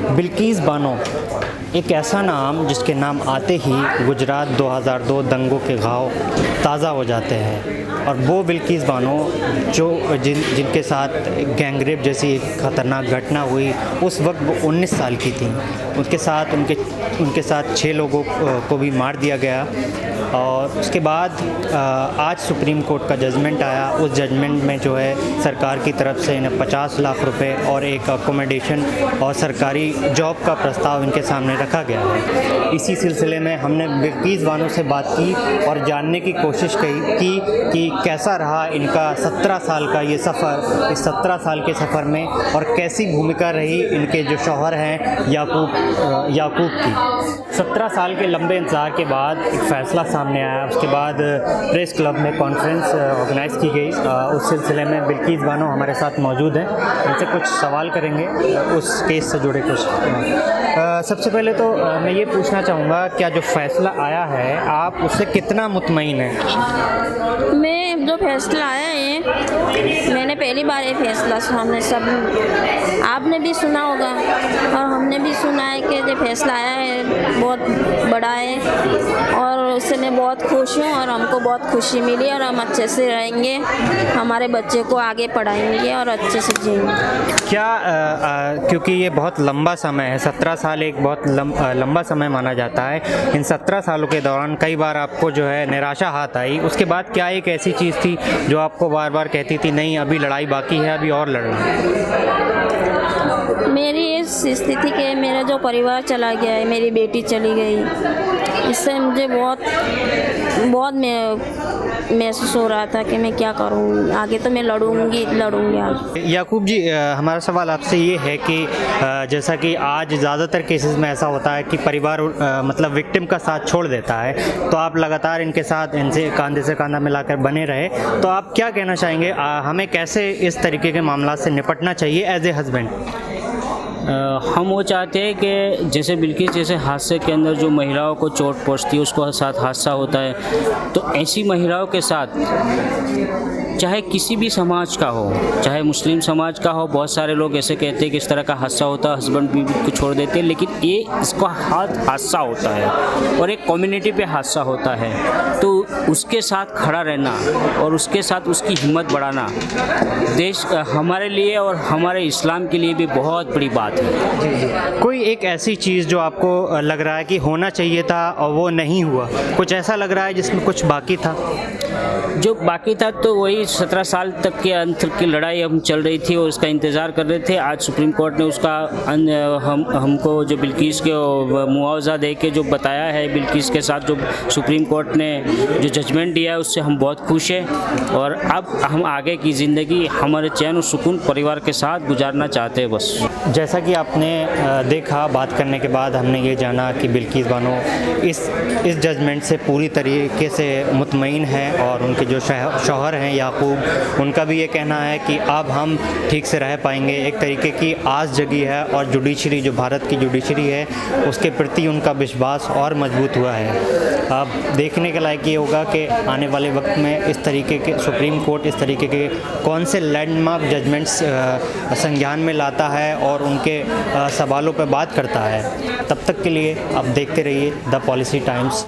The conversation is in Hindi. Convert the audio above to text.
बिल्किस बानो एक ऐसा नाम जिसके नाम आते ही गुजरात 2002 दंगों के घाव ताज़ा हो जाते हैं। और वो बिल्किस बानो जो जिनके साथ गैंगरेप जैसी एक ख़तरनाक घटना हुई, उस वक्त वो 19 साल की थी। उनके साथ 6 लोगों को भी मार दिया गया। और उसके बाद आज सुप्रीम कोर्ट का जजमेंट आया। उस जजमेंट में जो है सरकार की तरफ से इन्हें 50 लाख रुपए और एक अकोमोडेशन और सरकारी जॉब का प्रस्ताव इनके सामने रखा गया है। इसी सिलसिले में हमने बिल्किस बानो से बात की और जानने की कोशिश की कि कैसा रहा इनका 17 साल का ये सफ़र। इस 17 साल के सफ़र में और कैसी भूमिका रही इनके जो शौहर हैं याकूब की। 17 साल के लंबे इंतज़ार के बाद एक फ़ैसला सामने आया। उसके बाद प्रेस क्लब में कॉन्फ्रेंस ऑर्गेनाइज़ की गई। उस सिलसिले में बिल्किस बानो हमारे साथ मौजूद हैं। इनसे कुछ सवाल करेंगे उस केस से जुड़े कुछ। सबसे पहले तो मैं ये पूछना चाहूँगा, क्या जो फ़ैसला आया है आप उससे कितना मुतमईन हैं? मैं जो फैसला आया है, मैंने पहली बार ये फैसला सामने सब आपने भी सुना होगा और हमने भी सुना है कि जो फैसला आया है बहुत बड़ा है और उससे मैं बहुत खुश हूँ और हमको बहुत खुशी मिली और हम अच्छे से रहेंगे, हमारे बच्चे को आगे पढ़ाएंगे और अच्छे से जिएंगे। क्या क्योंकि ये बहुत लंबा समय है, 17 साल एक बहुत लंबा समय माना जाता है। इन 17 सालों के दौरान कई बार आपको जो है निराशा हाथ आई। उसके बाद क्या एक ऐसी चीज़ थी जो आपको बार बार कहती थी नहीं अभी लड़ाई बाकी है, अभी और लड़ना है? मेरी इस स्थिति के मेरा जो परिवार चला गया है, मेरी बेटी चली गई, इससे मुझे बहुत महसूस हो रहा था कि मैं क्या करूं, आगे तो मैं लड़ूंगी आगे। याकूब जी, हमारा सवाल आपसे ये है कि जैसा कि आज ज़्यादातर केसेस में ऐसा होता है कि परिवार मतलब विक्टिम का साथ छोड़ देता है, तो आप लगातार इनसे कंधे से कंधा मिलाकर बने रहे, तो आप क्या कहना चाहेंगे हमें कैसे इस तरीके के मामला से निपटना चाहिए एज ए हस्बैंड? हम वो चाहते हैं कि जैसे बिल्किस जैसे हादसे के अंदर जो महिलाओं को चोट पहुंचती है, उसको साथ हादसा होता है, तो ऐसी महिलाओं के साथ चाहे किसी भी समाज का हो, चाहे मुस्लिम समाज का हो, बहुत सारे लोग ऐसे कहते हैं कि इस तरह का हादसा होता है, हस्बैंड बीवी को छोड़ देते हैं, लेकिन ये इसका हादसा होता है और एक कम्युनिटी पे हादसा होता है, तो उसके साथ खड़ा रहना और उसके साथ उसकी हिम्मत बढ़ाना देश हमारे लिए और हमारे इस्लाम के लिए भी बहुत बड़ी बात है। कोई एक ऐसी चीज़ जो आपको लग रहा है कि होना चाहिए था और वो नहीं हुआ, कुछ ऐसा लग रहा है जिसमें कुछ बाकी था? जो बाकी था तो वही 17 साल तक के अंत की लड़ाई हम चल रही थी और उसका इंतज़ार कर रहे थे। आज सुप्रीम कोर्ट ने उसका हमको जो बिल्किस के मुआवजा दे के जो बताया है, बिल्किस के साथ जो सुप्रीम कोर्ट ने जो जजमेंट दिया है उससे हम बहुत खुश हैं और अब हम आगे की ज़िंदगी हमारे चैन और सुकून परिवार के साथ गुजारना चाहते हैं बस। जैसा कि आपने देखा, बात करने के बाद हमने ये जाना कि बिल्किस बानो इस जजमेंट से पूरी तरीके से मुतमईन हैं और उनके जो शौहर हैं याकूब, उनका भी ये कहना है कि अब हम ठीक से रह पाएंगे। एक तरीके की आस जगी है और जुडिशरी जो भारत की जुडिशरी है उसके प्रति उनका विश्वास और मजबूत हुआ है। अब देखने के लायक ये होगा कि आने वाले वक्त में इस तरीके के सुप्रीम कोर्ट इस तरीके के कौन से लैंडमार्क जजमेंट्स संज्ञान में लाता है और उनके सवालों पर बात करता है। तब तक के लिए आप देखते रहिए द पॉलिसी टाइम्स।